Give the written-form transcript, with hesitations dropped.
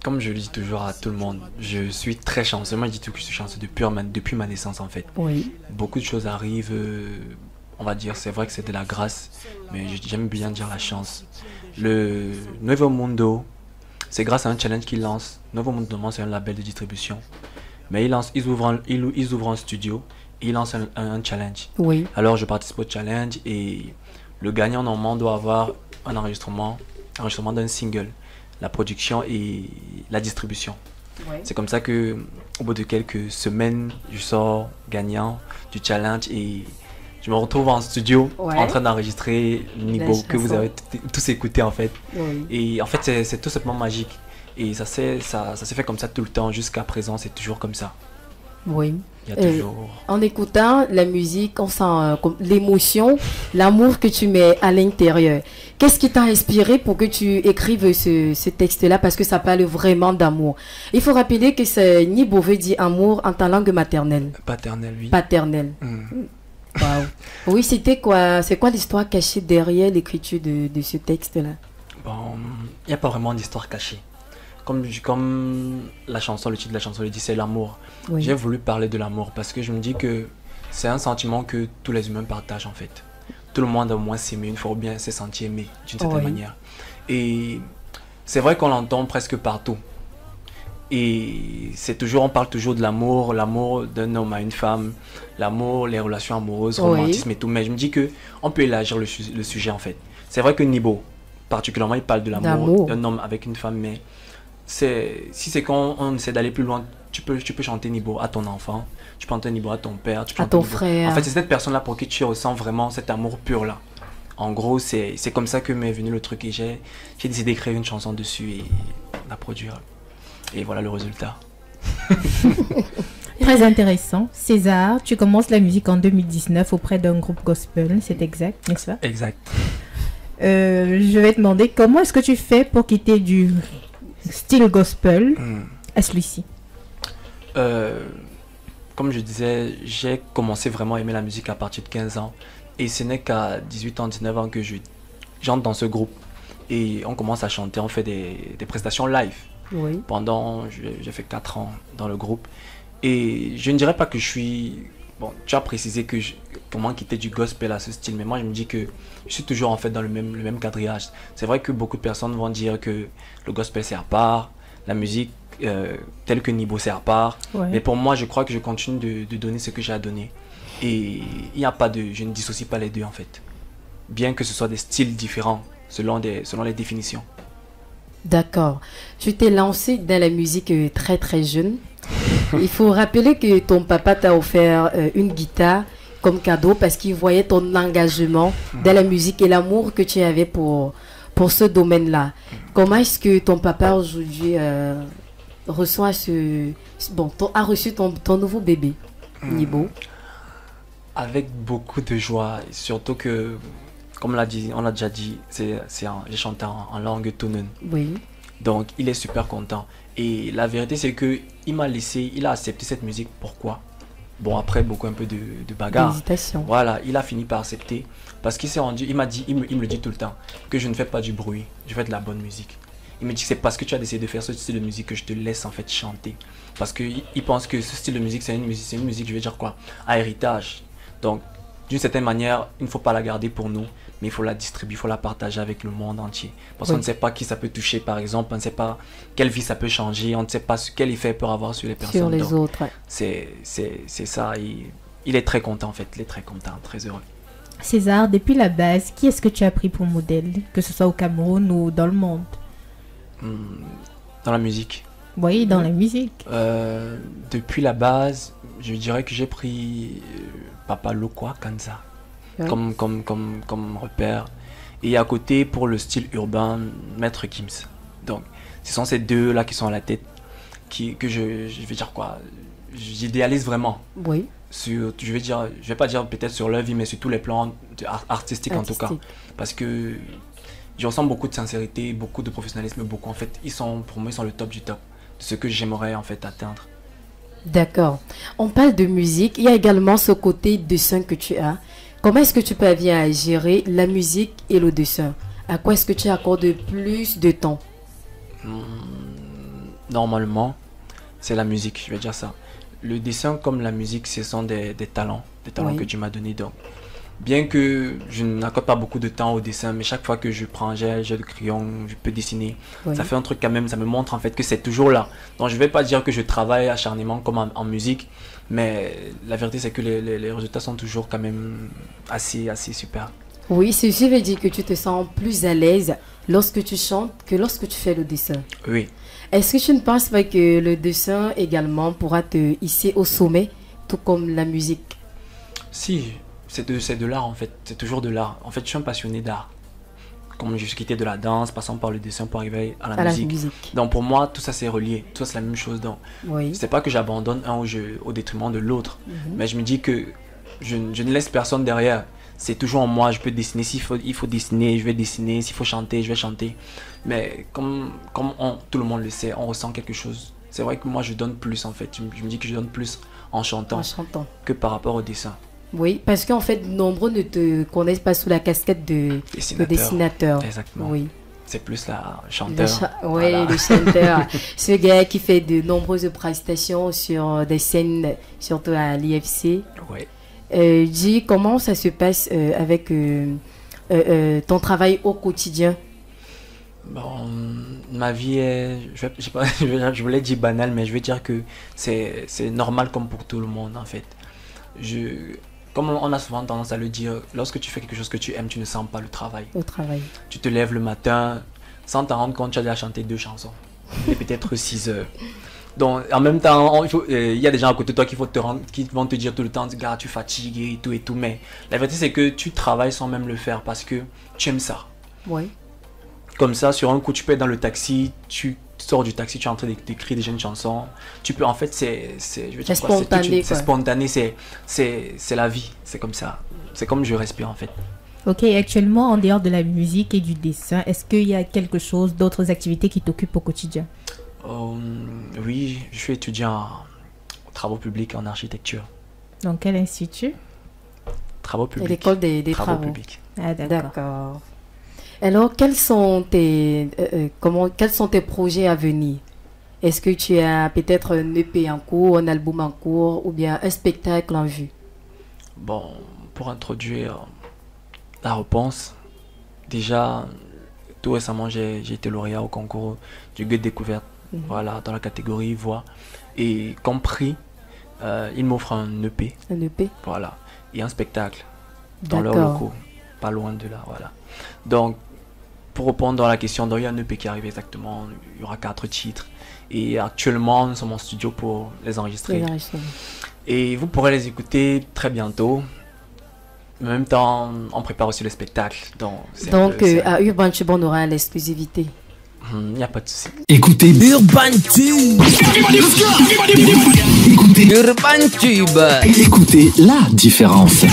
comme je le dis toujours à tout le monde, je suis très chanceux. Moi, je dis tout que je suis chanceux depuis ma naissance, en fait. Oui, Beaucoup de choses arrivent, on va dire, c'est vrai que c'est de la grâce, mais j'aime bien dire la chance. Le Nuevo Mundo, c'est grâce à un challenge qu'ils lancent. Nuevo Mundo, c'est un label de distribution. Mais ils ouvrent un studio et ils lancent un challenge. oui, Alors, je participe au challenge et le gagnant, normalement, doit avoir enregistrement d'un single, la production et la distribution. oui. C'est comme ça que, au bout de quelques semaines, je sors gagnant du challenge et je me retrouve en studio Ouais. en train d'enregistrer Nibo La que vous chanson. avez tous écouté en fait. Oui. Et en fait, c'est tout simplement magique. Et ça s'est fait comme ça tout le temps jusqu'à présent, c'est toujours comme ça. Oui. Il y a toujours. En écoutant la musique, on sent l'émotion, l'amour que tu mets à l'intérieur. Qu'est-ce qui t'a inspiré pour que tu écrives ce texte-là? Parce que ça parle vraiment d'amour. Il faut rappeler que Nibo veut dire amour en ta langue maternelle, Paternel, oui. paternelle. Hmm. Waouh. Oui, c'était quoi? C'est quoi l'histoire cachée derrière l'écriture de ce texte-là? Bon, il n'y a pas vraiment d'histoire cachée. Comme la chanson, le titre de la chanson le dit, c'est l'amour. Oui. J'ai voulu parler de l'amour parce que je me dis que c'est un sentiment que tous les humains partagent en fait. Tout le monde a au moins s'aimer une fois ou bien se sentir aimé d'une certaine Oui. manière. Et c'est vrai qu'on l'entend presque partout. Et on parle toujours de l'amour d'un homme à une femme, l'amour, les relations amoureuses, Oui. romantisme et tout. Mais je me dis que on peut élargir le sujet en fait. C'est vrai que Nibo, particulièrement, il parle de l'amour D'amour. d'un homme avec une femme, mais si c'est quand on essaie d'aller plus loin, tu peux chanter Nibo à ton enfant, tu peux chanter Nibo à ton père, tu peux À chanter ton Nibo. frère. En fait, c'est cette personne-là pour qui tu ressens vraiment cet amour pur-là. En gros, c'est comme ça que m'est venu le truc et j'ai décidé d'écrire une chanson dessus et la produire. Et voilà le résultat. Très intéressant. César, tu commences la musique en 2019 auprès d'un groupe gospel, c'est exact, n'est-ce pas? Exact. Je vais te demander comment est-ce que tu fais pour quitter du style gospel à celui-ci? Comme je disais, j'ai commencé vraiment à aimer la musique à partir de 15 ans. Et ce n'est qu'à 18 ans, 19 ans que j'entre dans ce groupe. Et on commence à chanter, on fait des prestations live. Oui. J'ai fait 4 ans dans le groupe. Et je ne dirais pas que je suis... Bon, tu as précisé comment quitter du gospel à ce style. Mais moi, je me dis que je suis toujours en fait dans le même quadrillage. C'est vrai que beaucoup de personnes vont dire que le gospel c'est à part, la musique telle que Nibo c'est à part. Ouais. Mais pour moi, je crois que je continue de donner ce que j'ai à donner. Et il n'y a pas de... Je ne dissocie pas les deux en fait. Bien que ce soit des styles différents selon les définitions. D'accord. Tu t'es lancé dans la musique très très jeune. Il faut rappeler que ton papa t'a offert une guitare comme cadeau parce qu'il voyait ton engagement dans la musique et l'amour que tu avais pour ce domaine-là. Comment est-ce que ton papa aujourd'hui reçoit a reçu ton nouveau bébé, Nibo? Avec beaucoup de joie, et surtout que, comme on l'a déjà dit, j'ai chanté en langue Tunen. Oui. Donc il est super content. Et la vérité c'est que il a accepté cette musique. Pourquoi? Bon, après beaucoup un peu de bagarre. D'hésitation. Voilà, il a fini par accepter. Parce qu'il s'est rendu, il me le dit tout le temps, que je ne fais pas du bruit, je fais de la bonne musique. Il me dit que c'est parce que tu as décidé de faire ce style de musique que je te laisse en fait chanter. Parce qu'il pense que ce style de musique, c'est une musique, je vais dire quoi, à héritage. Donc, d'une certaine manière, il ne faut pas la garder pour nous, mais il faut la distribuer, il faut la partager avec le monde entier. Parce qu'on ne sait pas qui ça peut toucher, par exemple, on ne sait pas quelle vie ça peut changer, on ne sait pas quel effet peut avoir sur les personnes. Sur les Donc, autres. c'est ça, il est très content en fait, il est très content, très heureux. César, depuis la base, qui est-ce que tu as pris pour modèle, que ce soit au Cameroun ou dans le monde? Dans la musique. Oui, dans la musique. Depuis la base, je dirais que j'ai pris Papa Lokwa Kanza comme repère. Et à côté, pour le style urbain, Maître Gims. Donc, ce sont ces deux-là qui sont à la tête, que je vais dire quoi, j'idéalise vraiment. Oui. Je vais pas dire peut-être sur leur vie, mais sur tous les plans artistiques en tout cas. Parce que je ressens beaucoup de sincérité, beaucoup de professionnalisme, beaucoup en fait. Pour moi, ils sont le top du top de ce que j'aimerais en fait atteindre. D'accord. On parle de musique. Il y a également ce côté dessin que tu as. Comment est-ce que tu parviens à gérer la musique et le dessin? À quoi est-ce que tu accordes plus de temps? Normalement, c'est la musique, je vais dire ça. Le dessin comme la musique, ce sont des talents Oui. que Dieu m'a donné. Donc, bien que je n'accorde pas beaucoup de temps au dessin, mais chaque fois que je prends, j'ai le crayon, je peux dessiner. Oui. Ça fait un truc quand même, ça me montre en fait que c'est toujours là. Donc, je vais pas dire que je travaille acharnément comme en musique, mais la vérité c'est que les résultats sont toujours quand même assez super. Oui, ceci veut dire que tu te sens plus à l'aise lorsque tu chantes que lorsque tu fais le dessin. Oui. Est-ce que tu ne penses pas que le dessin également pourra te hisser au sommet, tout comme la musique? Si, c'est de l'art en fait, c'est toujours de l'art. En fait, je suis un passionné d'art. Comme je suis quitté de la danse, passant par le dessin pour arriver à la musique. Donc pour moi, tout ça c'est relié, tout ça c'est la même chose. Donc, Oui. c'est pas que j'abandonne un au détriment de l'autre, mais je me dis que je ne laisse personne derrière. C'est toujours en moi, je peux dessiner, il faut dessiner, je vais dessiner, s'il faut chanter, je vais chanter. Mais comme tout le monde le sait, on ressent quelque chose. C'est vrai que moi je donne plus en fait, je me dis que je donne plus en chantant, que par rapport au dessin. Oui, parce qu'en fait, nombreux ne te connaissent pas sous la casquette de dessinateur. Exactement. Oui. C'est plus la chanteur. Oui, le chanteur. Ce gars qui fait de nombreuses prestations sur des scènes, surtout à l'IFC. Oui. Dis, comment ça se passe avec ton travail au quotidien? Bon, ma vie est, je voulais dire banale, mais je vais dire que c'est normal comme pour tout le monde en fait. Comme on a souvent tendance à le dire, lorsque tu fais quelque chose que tu aimes, tu ne sens pas le travail. Tu te lèves le matin, sans t'en rendre compte, tu as déjà chanté 2 chansons, et peut-être 6 heures. Donc en même temps, il y a des gens à côté de toi qui vont te dire tout le temps, gars, tu fatigues et tout, mais la vérité c'est que tu travailles sans même le faire parce que tu aimes ça. Oui. Comme ça, sur un coup, tu peux être dans le taxi, tu sors du taxi, tu es en train d'écrire déjà une chanson. Tu peux, en fait, c'est spontané. C'est spontané, c'est la vie, c'est comme ça. C'est comme je respire en fait. Ok, actuellement, en dehors de la musique et du dessin, est-ce qu'il y a quelque chose, d'autres activités qui t'occupent au quotidien? Oui, je suis étudiant en travaux publics en architecture. Dans quel institut? Travaux publics. L'école des travaux publics. Ah, d'accord. Alors, quels sont tes projets à venir? Est-ce que tu as peut-être un EP en cours, un album en cours ou bien un spectacle en vue? Bon, pour introduire la réponse, déjà, tout récemment, j'ai été lauréat au concours du Goethe Découverte, voilà, dans la catégorie voix. Et comme prix, ils m'offrent un EP. Un EP? Voilà, et un spectacle dans leurs locaux, pas loin de là, voilà. Donc, pour répondre à la question, il y a un EP qui arrive exactement, il y aura 4 titres. Et actuellement, nous sommes en studio pour les enregistrer. Et vous pourrez les écouter très bientôt. En même temps, on prépare aussi le spectacle. Donc à Urban Tube, on aura l'exclusivité. Il n'y a pas de souci. Écoutez Urban Tube. Écoutez Urban Tube. Écoutez la différence.